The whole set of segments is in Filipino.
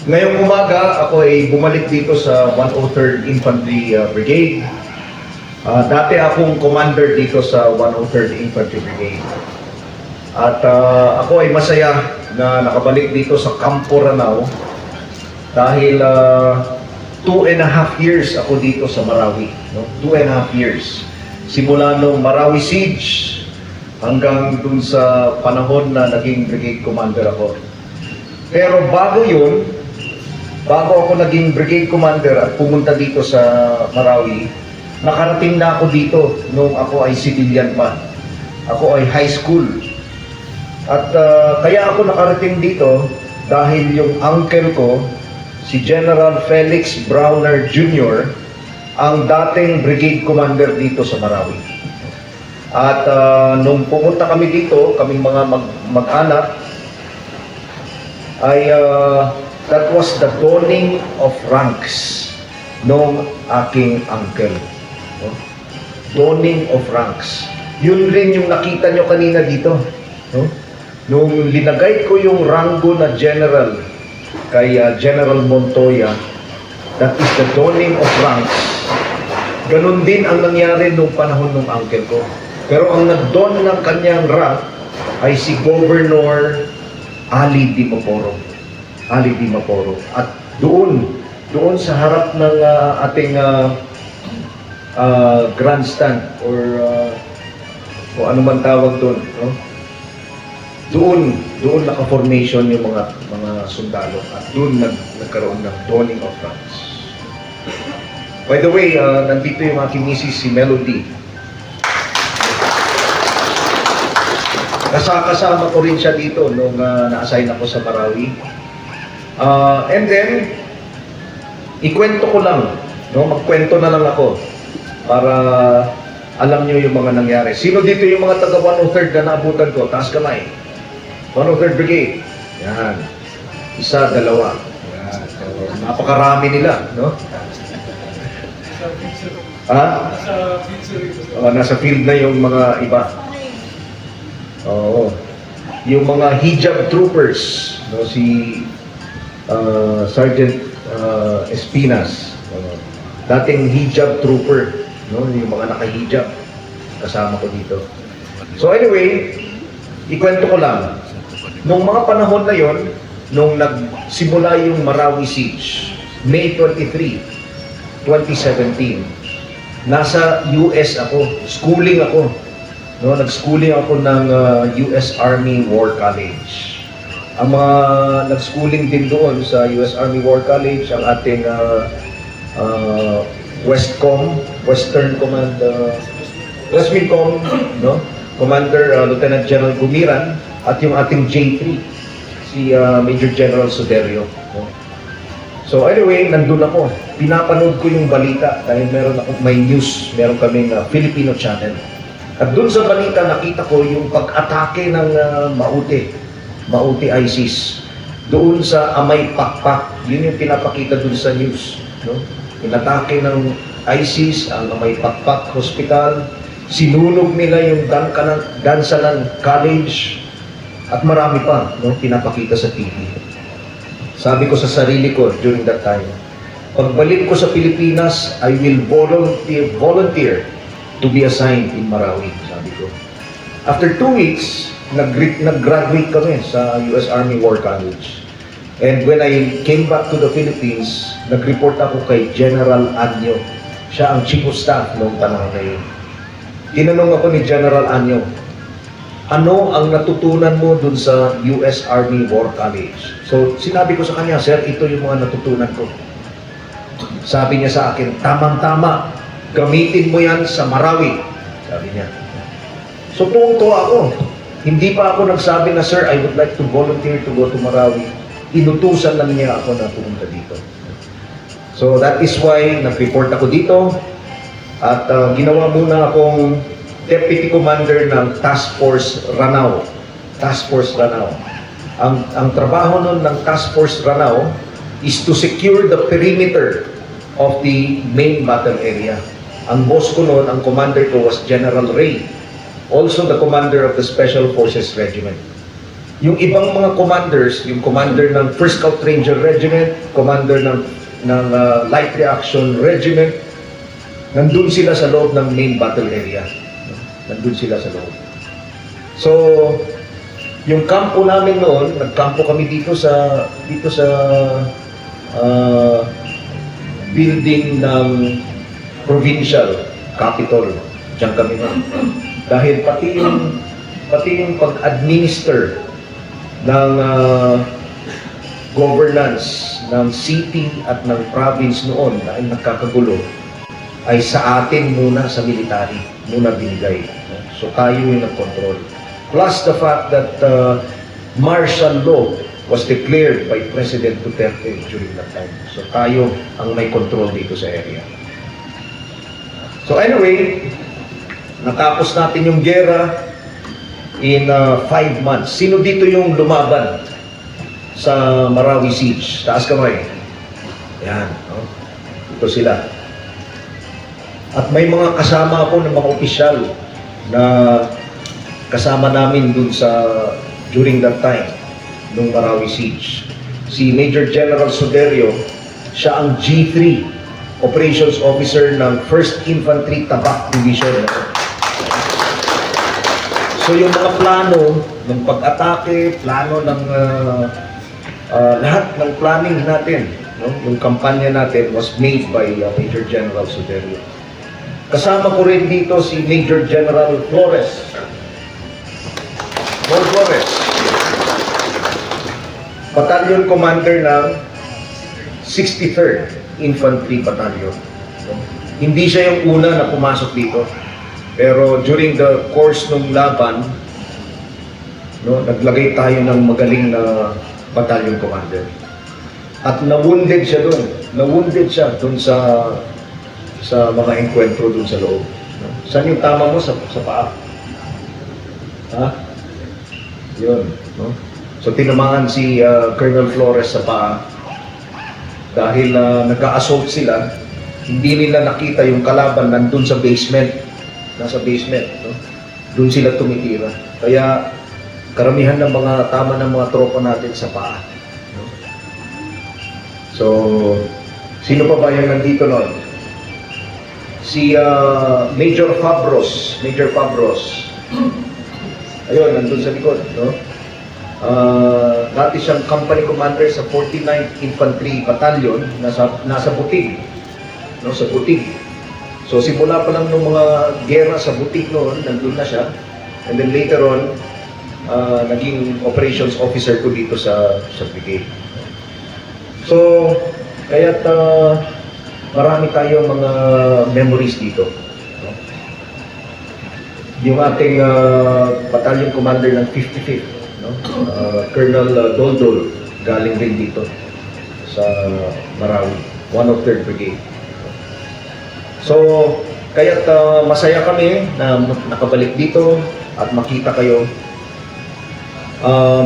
Ngayong umaga, ako ay bumalik dito sa 103rd Infantry Brigade. Dati akong commander dito sa 103rd Infantry Brigade. At ako ay masaya na nakabalik dito sa Campo Ranao dahil 2.5 years ako dito sa Marawi. No? 2.5 years. Simula nung Marawi Siege hanggang dun sa panahon na naging brigade commander ako. Pero bago ako naging brigade commander at pumunta dito sa Marawi, nakarating na ako dito nung ako ay civilian pa. Ako ay high school. At kaya ako nakarating dito dahil yung uncle ko, si General Felix Browner Jr., ang dating brigade commander dito sa Marawi. At nung pumunta kami dito, kaming mga mag-anak, ay that was the dawning of ranks nung aking uncle. No? Dawning of ranks. Yun rin yung nakita nyo kanina dito. No? Nung linagay ko yung rango na general kay General Montoya, that is the dawning of ranks. Ganun din ang nangyari nung panahon ng uncle ko. Pero ang nag-dawn ng kanyang rank ay si Governor Ali Dimaporo. Ali Dimaporo. At doon sa harap ng ating grandstand or ano man tawag doon, no? Doon naka-formation yung mga sundalo at doon nagkaroon ng dawning of ranks. By the way, nandito yung aking misis, si Melody. Kasama ko rin siya dito nung na-assign ako sa Marawi. And then, ikwento ko lang, no? Magkwento na lang ako para alam nyo yung mga nangyari. Sino dito yung mga taga 103rd na naabutan ko? Taas kamay. 103rd Brigade. Yan. Isa, dalawa. Yan. Napakarami nila, no? Nasa field na yung mga iba. Oo. Yung mga hijab troopers, no, si Sergeant Espinas, dating hijab trooper, no, yung mga naka-hijab, kasama ko dito. So anyway, ikwento ko lang. Nung mga panahon na yon, nung nagsimula yung Marawi Siege, May 23, 2017, nasa US ako, schooling ako. No, nag-schooling ako ng US Army War College. Ang mga nag-schooling din doon sa US Army War College, ang ating Western Command, Westmincom, no? Commander Lieutenant General Gumiran, at yung ating J3, si Major General Soderio. No? So anyway, nandun ako. Pinapanood ko yung balita dahil may news, meron kaming Filipino channel. At dun sa balita, nakita ko yung pag-atake ng Mauti ISIS. Doon sa Amay Pakpak, yun yung pinapakita dun sa news. No? Inatake ng ISIS ang Amay Pakpak Hospital. Sinunog nila yung Dansalan College. At marami pa, no, pinapakita sa TV. Sabi ko sa sarili ko during that time, pagbalik ko sa Pilipinas, I will volunteer to be assigned in Marawi, sabi ko. After 2 weeks, nag-graduate kami sa US Army War College. And when I came back to the Philippines, nag-report ako kay General Anyo. Siya ang Chief of Staff noong panahon na yun. Tinanong ako ni General Anyo, ano ang natutunan mo dun sa US Army War College? So, sinabi ko sa kanya, sir, ito yung mga natutunan ko. Sabi niya sa akin, tamang-tama, gamitin mo yan sa Marawi. Sabi niya. So, tuwang-tuwa ako. Hindi pa ako nagsabi na, sir, I would like to volunteer to go to Marawi. Inutusan lang niya ako na pumunta dito. So, that is why nag-report ako dito. At ginawa muna akong Deputy Commander ng Task Force Ranao. Task Force Ranao. Ang trabaho nun ng Task Force Ranao is to secure the perimeter of the main battle area. Ang boss ko noon, ang commander ko was General Ray, also the commander of the Special Forces Regiment. Yung ibang mga commanders, yung commander ng 1st Scout Ranger Regiment, commander ng Light Reaction Regiment, nandun sila sa loob ng main battle area. Nandun sila sa loob. So, yung kampo namin noon, nagkampo kami dito sa building ng provincial capital. Diyan kami na. Dahil pati yung pag-administer ng governance ng city at ng province noon na nagkakagulo ay sa atin muna, sa military muna binigay. So tayo yung nag-control. Plus the fact that martial law was declared by President Duterte during that time. So tayo ang may control dito sa area. So anyway, natapos natin yung gera in 5 months. Sino dito yung lumaban sa Marawi Siege? Taas kamay. Yan. No? Ito sila. At may mga kasama ako ng mga opisyal na kasama namin dun during that time, nung Marawi Siege. Si Major General Soderio, siya ang G3 Operations Officer ng 1st Infantry Tabak Division. So yung mga plano ng pag-atake, plano ng lahat ng planning natin, no? Yung kampanya natin was made by Major General Soderio. Kasama ko rin dito si Major General Flores. Flores. Battalion Commander ng 63rd Infantry Battalion. Hindi siya yung una na pumasok dito. Pero during the course ng laban, no, naglagay tayo ng magaling na battalion commander. At na-wounded siya doon. Na-wounded siya doon sa mga enkwentro doon sa loob. No? Saan yung tama mo? Sa paa? Ha? Yun. No? So tinamaan si Colonel Flores sa paa. Dahil nagka-assault sila, hindi nila nakita yung kalaban nandun sa basement. Nasa basement. No? Doon sila tumitira. Kaya karamihan ng mga tama ng mga tropa natin sa paa. No? So, sino pa ba yung nandito noon? Si Major Fabros. Major Fabros. Ayun, nandun sa likod. No? Dati siyang company commander sa 49th Infantry Battalion, nasa Butig. No, sa Butig. So simula pa lang ng mga gera sa Butig noon, nandun na siya. And then later on, naging operations officer ko dito sa brigade. So, kaya't marami tayong mga memories dito. No? Yung ating battalion commander ng 55th, no? Colonel Doldol, galing rin dito sa Marawi, 103rd Brigade. So, kaya't masaya kami na nakabalik dito at makita kayo.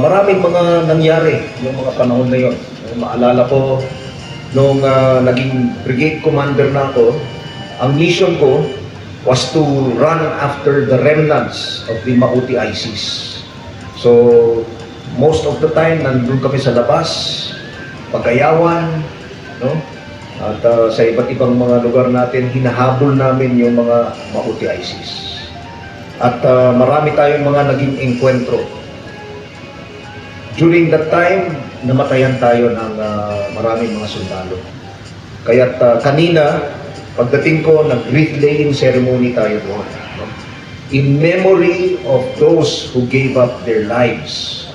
Maraming mga nangyari yung mga panahon na yun. Maalala ko, nung naging brigade commander na ako, ang mission ko was to run after the remnants of the Mauti ISIS. So, most of the time, nandun kami sa labas, Pagayawan, no? At sa iba't ibang mga lugar natin, hinahabol namin yung mga Mauti ISIS. At marami tayong mga naging enkwentro. During that time, namatayan tayo ng maraming mga sundalo. Kaya't kanina, pagdating ko, nag-wreath laying ceremony tayo doon. No? In memory of those who gave up their lives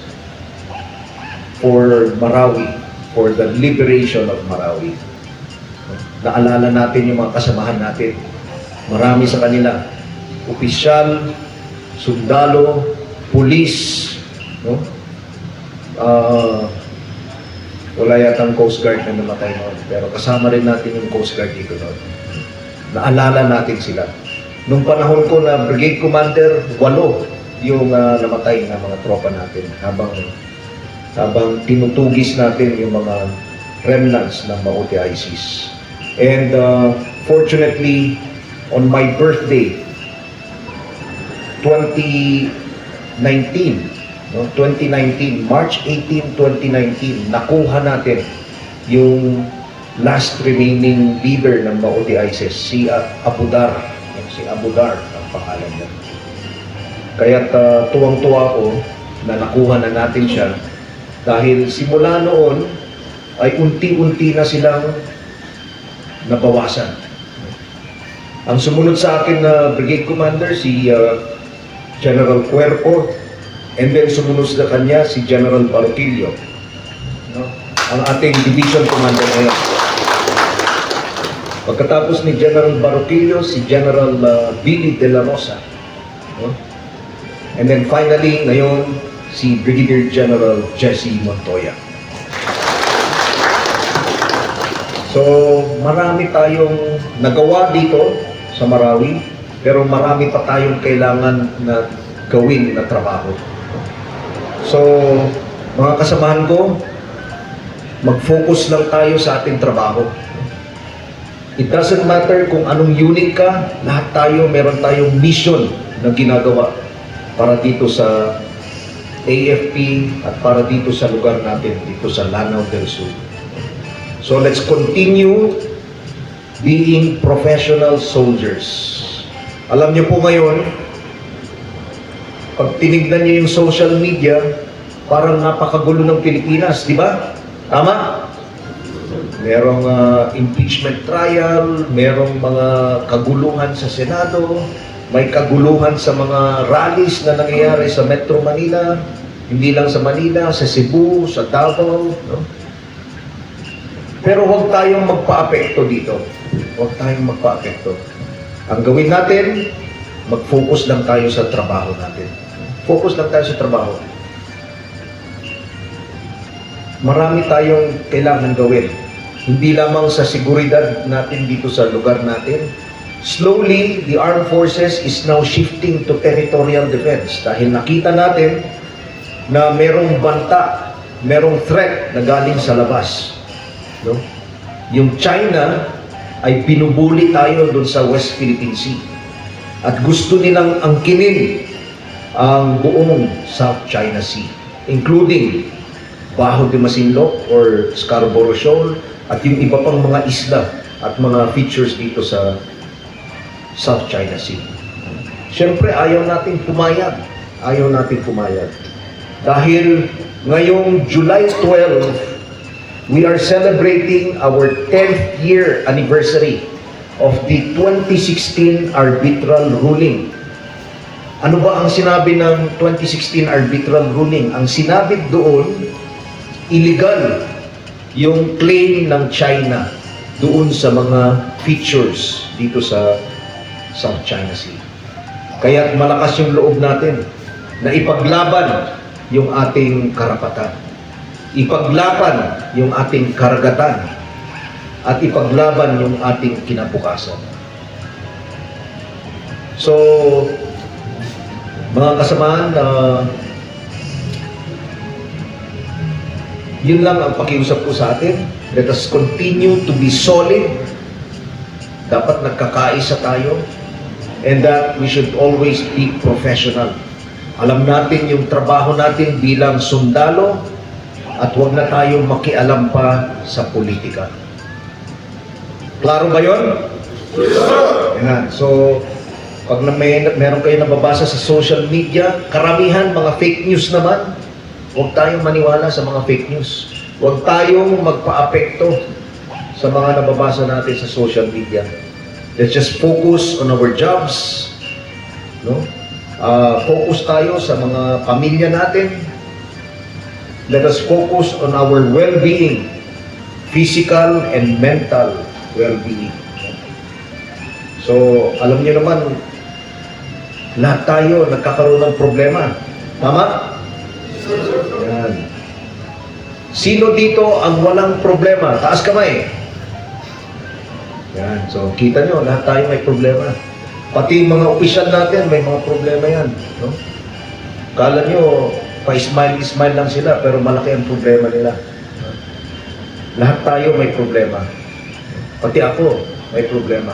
for Marawi, for the liberation of Marawi. No? Naalala natin yung mga kasamahan natin. Marami sa kanila. Opisyal, sundalo, pulis, no? Wala yatang Coast Guard na namatay noon, pero kasama rin natin yung Coast Guard dito noon. Naalala natin sila. Nung panahon ko na Brigade Commander, 8 yung namatay na mga tropa natin habang tinutugis natin yung mga remnants ng Mauti ISIS. And fortunately, on my birthday, 2019, no? 2019, March 18, 2019, nakuha natin yung last remaining leader ng Maoti ISIS, si Abu Dar. Si Abu Dar ang pangalan niya. Kaya't tuwang-tuwa ko na nakuha na natin siya dahil simula noon ay unti-unti na silang nabawasan. Ang sumunod sa akin na brigade commander si General Cuerpo, and then sumunod sa kanya si General Baroquillo, no? Ang ating division commander ngayon. Pagkatapos ni General Baroquillo, si General Billy De La Rosa, no? And then finally, ngayon, si Brigadier General Jesse Montoya. So, marami tayong nagawa dito sa Marawi, pero marami pa tayong kailangan na gawin na trabaho. So, mga kasamahan ko, mag-focus lang tayo sa ating trabaho. It doesn't matter kung anong unit ka, lahat tayo, meron tayong mission na ginagawa para dito sa AFP at para dito sa lugar natin, dito sa Lanao del Sur. So let's continue being professional soldiers. Alam niyo po ngayon, pag tinignan niyo yung social media, parang napakagulo ng Pilipinas, di ba? Tama? Merong impeachment trial, merong mga kaguluhan sa Senado, may kaguluhan sa mga rallies na nangyayari sa Metro Manila, hindi lang sa Manila, sa Cebu, sa Davao, no? Pero huwag tayong magpa-apekto dito. Huwag tayong magpa-apekto. Ang gawin natin, mag-focus lang tayo sa trabaho natin. Focus lang tayo sa trabaho. Marami tayong kailangan gawin. Hindi lamang sa seguridad natin dito sa lugar natin. Slowly, the armed forces is now shifting to territorial defense dahil nakita natin na merong banta, merong threat na galing sa labas. No? Yung China ay binubuli tayo doon sa West Philippine Sea at gusto nilang angkinin ang buong South China Sea, including Bajo de Masinloc or Scarborough Shoal at yung iba pang mga isla at mga features dito sa South China Sea. Siyempre, ayaw natin pumayag. Ayaw natin pumayag. Dahil ngayong July 12, we are celebrating our 10th year anniversary of the 2016 arbitral ruling. Ano ba ang sinabi ng 2016 arbitral ruling? Ang sinabi doon, illegal yung claim ng China doon sa mga features dito sa South China Sea. Kaya malakas yung loob natin na ipaglaban yung ating karapatan, ipaglaban yung ating karagatan, at ipaglaban yung ating kinabukasan. So, mga kasamahan, yun lang ang pakiusap ko sa atin. Let us continue to be solid. Dapat nagkakaisa tayo. And that we should always be professional. Alam natin yung trabaho natin bilang sundalo at huwag na tayong makialam pa sa politika. Klaro ba yun? Yan. So, pag meron kayo nababasa sa social media, karamihan mga fake news naman, huwag tayong maniwala sa mga fake news. Huwag tayong magpa-apekto sa mga nababasa natin sa social media. Let's just focus on our jobs. No? Focus tayo sa mga pamilya natin. Let us focus on our well-being, physical and mental well-being. So, alam niyo naman, lahat tayo nagkakaroon ng problema. Tama? Yan. Sino dito ang walang problema? Taas kamay. Yan. So, kita nyo, lahat tayo may problema. Pati mga opisyal natin, may mga problema yan. No? Kala nyo, pa-smile-smile lang sila, pero malaki ang problema nila. Lahat tayo may problema. Pati ako, may problema.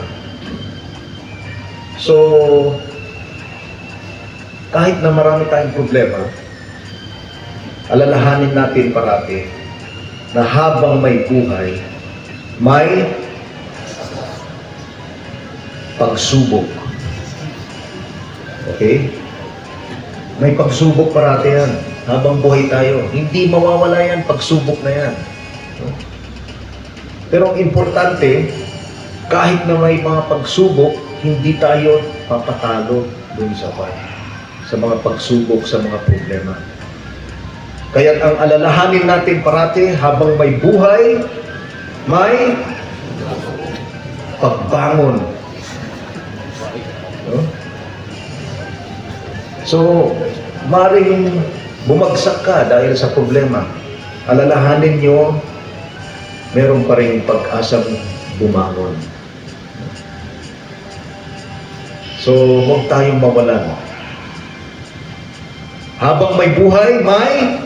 So, kahit na marami tayong problema, alalahanin natin parati na habang may buhay, may pagsubok. Okay? May pagsubok parati yan. Habang buhay tayo. Hindi mawawala yan, pagsubok na yan. Pero ang importante, kahit na may mga pagsubok, hindi tayo papatalo dun sa mga pagsubok, sa mga problema. Kaya ang alalahanin natin parati, habang may buhay, may pagbangon. No? So, maring bumagsak ka dahil sa problema. Alalahanin nyo, meron pa rin pag-asang bumangon. So, huwag tayong mawalan. Habang may buhay, may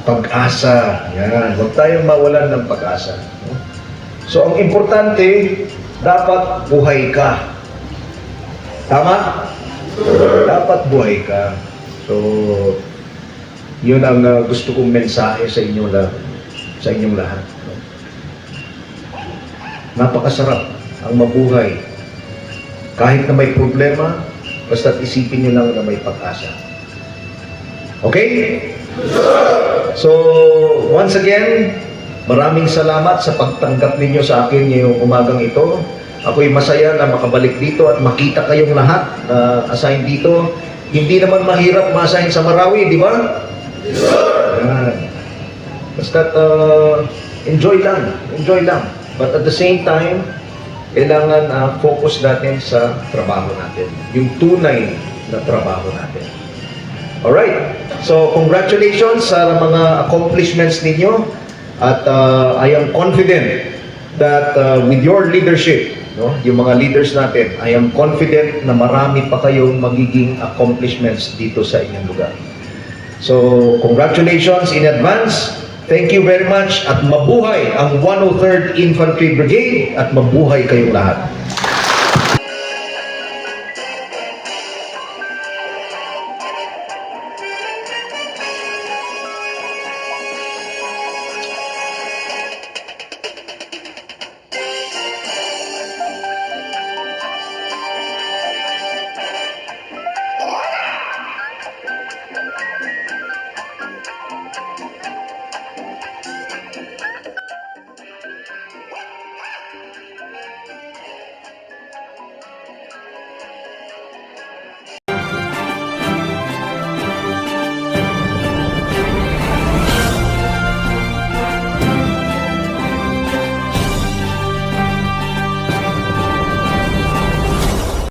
pag-asa. Yan. Huwag tayong mawalan ng pag-asa. So, ang importante, dapat buhay ka. Tama? Dapat buhay ka. So, yun ang gusto kong mensahe sa inyong lahat. Napakasarap ang mabuhay. Kahit na may problema, basta't isipin nyo lang na may pag-asa. Okay? So, once again, maraming salamat sa pagtanggap ninyo sa akin ngayong umagang ito. Ako'y masaya na makabalik dito at makita kayong lahat na assign dito. Hindi naman mahirap ma-assign sa Marawi, di ba? Yan. Basta't enjoy lang. But at the same time, kailangan focus natin sa trabaho natin. Yung tunay na trabaho natin. Alright. So, congratulations sa mga accomplishments ninyo. At I am confident that with your leadership, no, yung mga leaders natin, I am confident na marami pa kayong magiging accomplishments dito sa inyong lugar. So, congratulations in advance. Thank you very much at mabuhay ang 103rd Infantry Brigade at mabuhay kayong lahat.